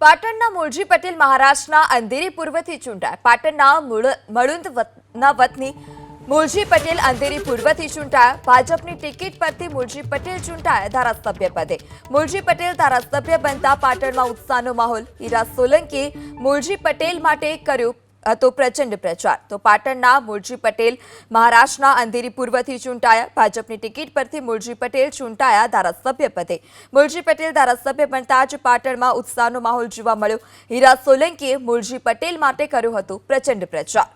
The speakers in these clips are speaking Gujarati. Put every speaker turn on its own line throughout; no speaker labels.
પાટણના મૂળજી પટેલ મહારાષ્ટ્રના અંધેરી પૂર્વથી ચૂંટાયા. પાટણના મળુંદના વતની મૂળજી પટેલ અંધેરી પૂર્વથી ચૂંટાયા. ભાજપની ટિકિટ પરથી મૂળજી પટેલ ચૂંટાયા ધારાસભ્ય પદે. મૂળજી પટેલ ધારાસભ્ય બનતા પાટણમાં ઉત્સાહનો માહોલ. હીરા સોલંકીએ મૂળજી પટેલ માટે કર્યો હતો પ્રચંડ પ્રચાર. તો પાટણના મૂળજી પટેલ મહારાષ્ટ્રના અંધેરી પૂર્વથી ચૂંટાયા. ભાજપની ટિકિટ પરથી મૂળજી પટેલ ચૂંટાયા ધારાસભ્ય પદે. મૂળજી પટેલ ધારાસભ્ય બનતા જ પાટણમાં ઉત્સાહનો માહોલ જોવા મળ્યો. હીરા સોલંકીએ મૂળજી પટેલ માટે કર્યો હતો પ્રચંડ પ્રચાર.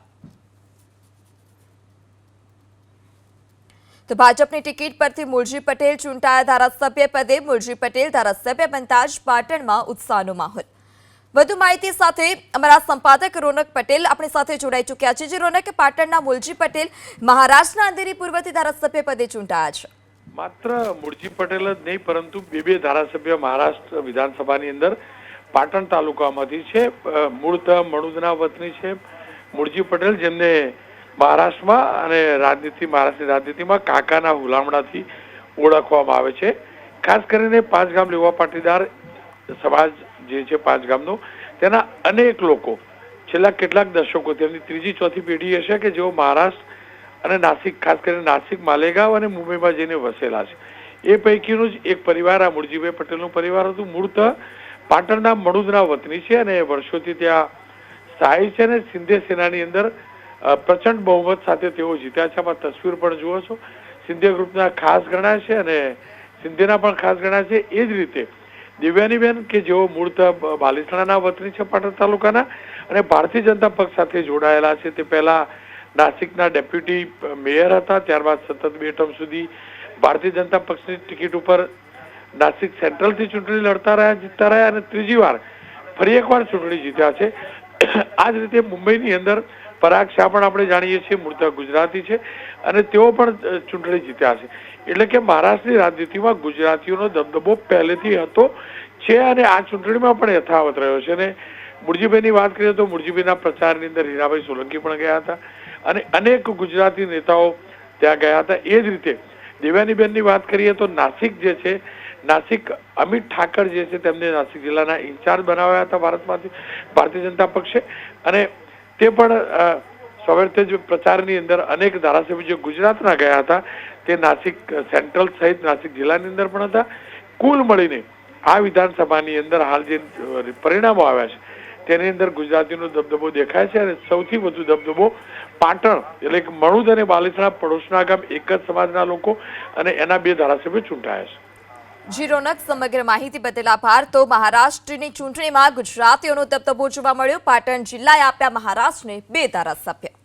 તો ભાજપની ટિકિટ પરથી મૂળજી પટેલ ચૂંટાયા ધારાસભ્ય પદે. મૂળજી પટેલ ધારાસભ્ય બનતા જ પાટણમાં ઉત્સાહનો માહોલ. વધુ માહિતી સાથે અમારા સંપાદક રોનક પટેલ આપણી સાથે જોડાઈ ચૂક્યા છે. જે રોનક, પાટણના મૂળજી પટેલ મહારાષ્ટ્રના અંધેરી પૂર્વથી ધારાસભ્ય પદે ચૂંટાયા છે.
માત્ર મૂળજી પટેલ જ નહીં, પરંતુ બે ધારાસભ્ય મહારાષ્ટ્ર વિધાનસભાની અંદર પાટણ તાલુકામાંથી છે. મૂળતઃ મણુદના વતની છે મૂળજી પટેલ, જેમને મહારાષ્ટ્રમાં અને મહારાષ્ટ્રની રાજનીતિમાં કાકાના હુલામણાથી ઓળખવામાં આવે છે. ખાસ કરીને પાંચ ગામ લેવા પાટીદાર સમાજ જે છે પાંચ ગામનો, તેના અનેક લોકો છેલ્લા કેટલાક દશકો, તેમની ત્રીજી ચોથી પેઢી હશે કે જેઓ મહારાષ્ટ્ર અને નાસિક, ખાસ કરીને નાસિક, માલેગાંવ અને મુંબઈમાં જઈને વસેલા છે. એ પૈકીનું જ એક પરિવાર આ મૂળજીભાઈ પટેલનું પરિવાર હતું. મૂળતઃ પાટણના મણુદના વતની છે અને વર્ષોથી ત્યાં સ્થાયી છે અને સિંધે સેનાની અંદર પ્રચંડ બહુમત સાથે તેઓ જીત્યા છે. આમાં તસવીર પણ જુઓ છો. સિંધે ગ્રુપના ખાસ ગણાય છે અને સિંધેના પણ ખાસ ગણાય છે. એ જ રીતે દિવ્યાનીબેન કે જેઓ મૂળતઃ બાલીસણાના વતની છે પાટણ તાલુકાના અને ભારતીય જનતા પક્ષ સાથે જોડાયેલા છે. તે પહેલા નાસિકના ડેપ્યુટી મેયર હતા, ત્યારબાદ સતત 2 ટર્મ સુધી ભારતીય જનતા પક્ષની ટિકિટ ઉપર નાસિક સેન્ટ્રલથી ચૂંટણી લડતા રહ્યા, જીતતા રહ્યા અને ત્રીજી વાર ફરી એકવાર ચૂંટણી જીત્યા છે. આ જ રીતે મુંબઈની અંદર પરાગ શાહ પણ આપણે જાણીએ છીએ, મૂળતઃ ગુજરાતી છે અને તેઓ પણ ચૂંટણી જીત્યા છે. એટલે કે મહારાષ્ટ્રની રાજનીતિમાં ગુજરાતીઓનો દબદબો પહેલેથી હતો છે અને આ ચૂંટણીમાં પણ યથાવત રહ્યો છે. અને મૂળજીભાઈની વાત કરીએ તો મૂળજીભાઈના પ્રચારની અંદર હીરાભાઈ સોલંકી પણ ગયા હતા અને અનેક ગુજરાતી નેતાઓ ત્યાં ગયા હતા. એ જ રીતે દેવ્યાનીબેનની વાત કરીએ તો નાસિક જે છે, નાસિક અમિત ઠાકર જે છે તેમને નાસિક જિલ્લાના ઇન્ચાર્જ બનાવ્યા હતા ભારતીય જનતા પક્ષે અને તે પણ સ્વાભાવિક પ્રચારની અંદર અનેક ધારાસભ્યો જે ગુજરાતના ગયા હતા તે નાસિક સેન્ટ્રલ સહિત નાસિક જિલ્લાની અંદર પણ હતા. કુલ મળીને આ વિધાનસભાની અંદર હાલ જે પરિણામો આવ્યા છે તેની અંદર ગુજરાતીનો દબદબો દેખાય છે અને સૌથી વધુ દબદબો પાટણ એટલે કે મણુદ અને બાલીસણા પડોશના ગામ એક જ સમાજના લોકો અને એના 2 ધારાસભ્યો ચૂંટાયા છે.
જી રોનક, સમગ્ર માહિતી બદલ આભાર. તો મહારાષ્ટ્રની ચૂંટણીમાં ગુજરાતીઓનો દબદબો જોવા મળ્યો. પાટણ જિલ્લાએ આપ્યા મહારાષ્ટ્રને 2 ધારાસભ્ય.